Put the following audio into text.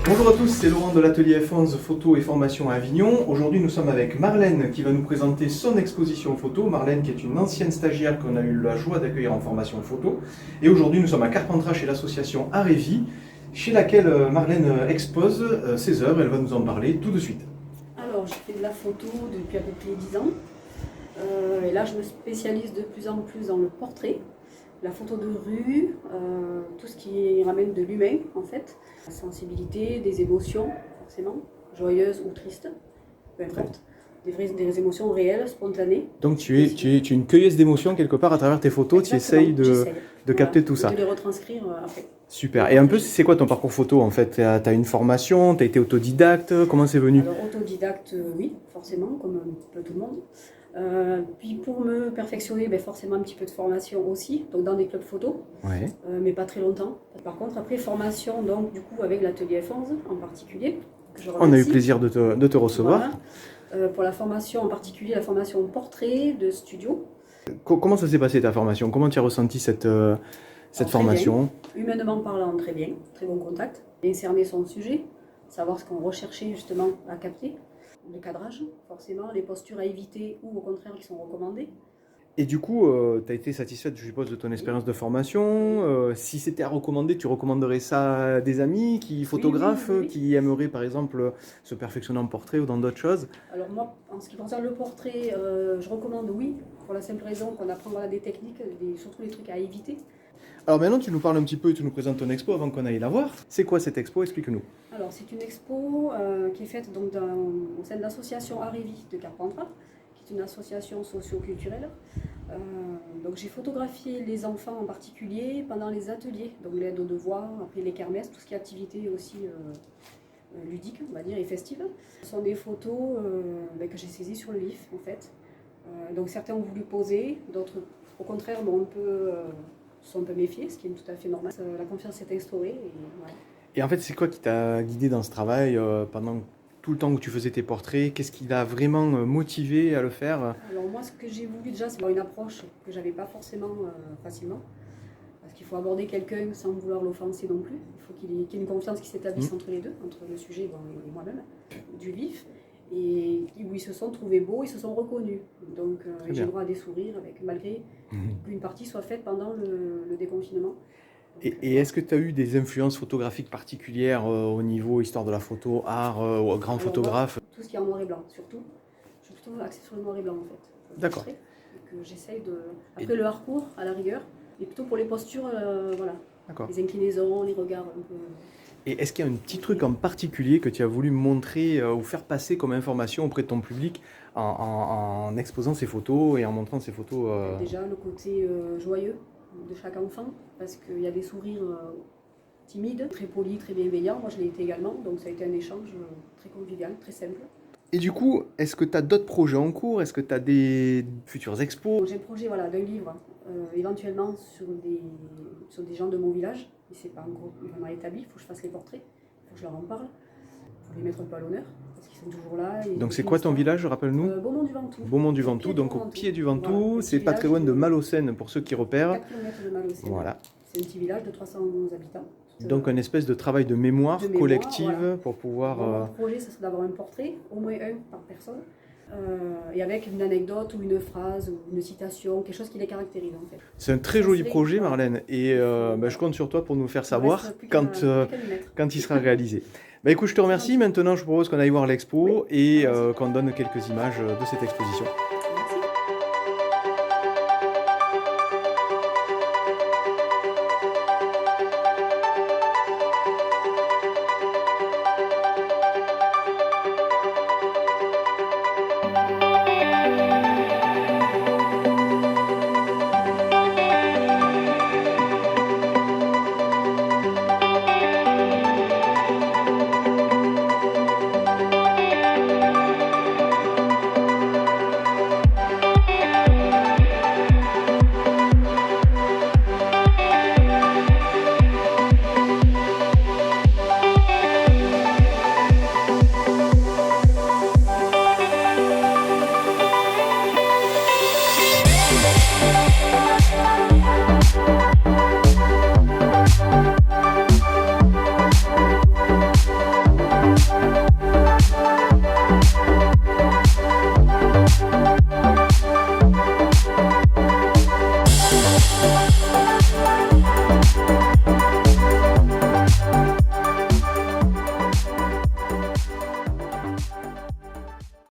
Bonjour à tous, c'est Laurent de l'atelier F11 Photo et Formation à Avignon. Aujourd'hui nous sommes avec Marlène qui va nous présenter son exposition photo. Marlène qui est une ancienne stagiaire qu'on a eu la joie d'accueillir en formation photo. Et aujourd'hui nous sommes à Carpentras chez l'association Arévi, chez laquelle Marlène expose ses œuvres. Elle va nous en parler tout de suite. Alors je fais de la photo depuis à peu près 10 ans. Et là je me spécialise de plus en plus dans le portrait, la photo de rue, tout ce qui ramène de l'humain en fait. La sensibilité, des émotions forcément, joyeuses ou tristes, peu importe. Des émotions réelles, spontanées. Donc tu es une cueilleuse d'émotions quelque part à travers tes photos. Exactement, tu essayes de capter tout ça. De les retranscrire après. Super. Et un peu, c'est quoi ton parcours photo en fait? Tu as une formation, tu as été autodidacte, comment c'est venu? Alors autodidacte, oui, forcément, comme un peu tout le monde. Puis pour me perfectionner, forcément un petit peu de formation aussi, donc dans des clubs photo, Ouais. mais pas très longtemps. Par contre, après formation, donc du coup avec l'atelier F11 en particulier, que je remercie. On a eu plaisir de te recevoir. Voilà. Pour la formation en particulier, la formation portrait de studio. Comment ça s'est passé ta formation? Comment tu as ressenti cette formation? Très bien. Humainement parlant, très bien, très bon contact. Et cerner son sujet, savoir ce qu'on recherchait justement à capter. Le cadrage, forcément, les postures à éviter ou au contraire qui sont recommandées. Et du coup, tu as été satisfaite, je suppose, de ton expérience de formation. Si c'était à recommander, tu recommanderais ça à des amis qui photographent, Oui. qui aimeraient par exemple se perfectionner en portrait ou dans d'autres choses? Alors moi, en ce qui concerne le portrait, je recommande oui, pour la simple raison qu'on apprend des techniques, surtout les trucs à éviter. Alors maintenant, tu nous parles un petit peu et tu nous présentes ton expo avant qu'on aille la voir. C'est quoi cette expo? Explique-nous. Alors c'est une expo qui est faite donc, au sein de l'association Arévi de Carpentras, qui est une association socio-culturelle. Donc j'ai photographié les enfants en particulier pendant les ateliers, donc l'aide aux devoirs, après les kermesses, tout ce qui est activité aussi ludique, on va dire, et festive. Ce sont des photos que j'ai saisies sur le vif en fait. Donc certains ont voulu poser, d'autres au contraire sont un peu méfiés, ce qui est tout à fait normal. La confiance s'est instaurée et voilà. Et en fait, c'est quoi qui t'a guidé dans ce travail pendant tout le temps où tu faisais tes portraits? Qu'est-ce qui t'a vraiment motivé à le faire? Alors moi, ce que j'ai voulu déjà, c'est avoir une approche que j'avais pas forcément facilement. Parce qu'il faut aborder quelqu'un sans vouloir l'offenser non plus. Il faut qu'il y ait une confiance qui s'établisse entre les deux, entre le sujet et moi-même, du vif. Et où ils se sont trouvés beaux, ils se sont reconnus. Donc j'ai le droit à des sourires, malgré qu'une partie soit faite pendant le déconfinement. Et est-ce que tu as eu des influences photographiques particulières au niveau histoire de la photo, art, grand photographe? Tout ce qui est en noir et blanc, surtout. Je suis plutôt axée sur le noir et blanc en fait. D'accord. J'essaye de... Après le hardcore, à la rigueur, et plutôt pour les postures, voilà. D'accord. Les inclinaisons, les regards un peu... Et est-ce qu'il y a un petit truc en particulier que tu as voulu montrer ou faire passer comme information auprès de ton public en exposant ces photos et en montrant ces photos Déjà le côté joyeux de chaque enfant, parce qu'il y a des sourires timides, très polis, très bienveillants. Moi je l'ai été également, donc ça a été un échange très convivial, très simple. Et du coup, est-ce que tu as d'autres projets en cours? Est-ce que tu as des futures expos? J'ai le projet d'un livre, éventuellement sur des gens de mon village, mais c'est pas encore vraiment établi, il faut que je fasse les portraits, il faut que je leur en parle, pour les mettre un peu à l'honneur, parce qu'ils sont toujours là. Donc c'est quoi ton village, rappelle-nous? Beaumont-du-Ventoux. Beaumont-du-Ventoux, donc au pied du Ventoux, voilà, c'est pas très loin de Malaucène pour ceux qui repèrent. 4 km de Malaucène. Voilà. C'est un petit village de 300 habitants. Donc une espèce de travail de mémoire collective voilà. pour pouvoir... Mon projet, ça serait d'avoir un portrait, au moins un par personne, et avec une anecdote ou une phrase ou une citation, quelque chose qui les caractérise en fait. C'est un très joli projet, Marlène, et je compte sur toi pour nous faire savoir quand il sera réalisé. Écoute, je te remercie. Maintenant, je propose qu'on aille voir l'expo et qu'on donne quelques images de cette exposition.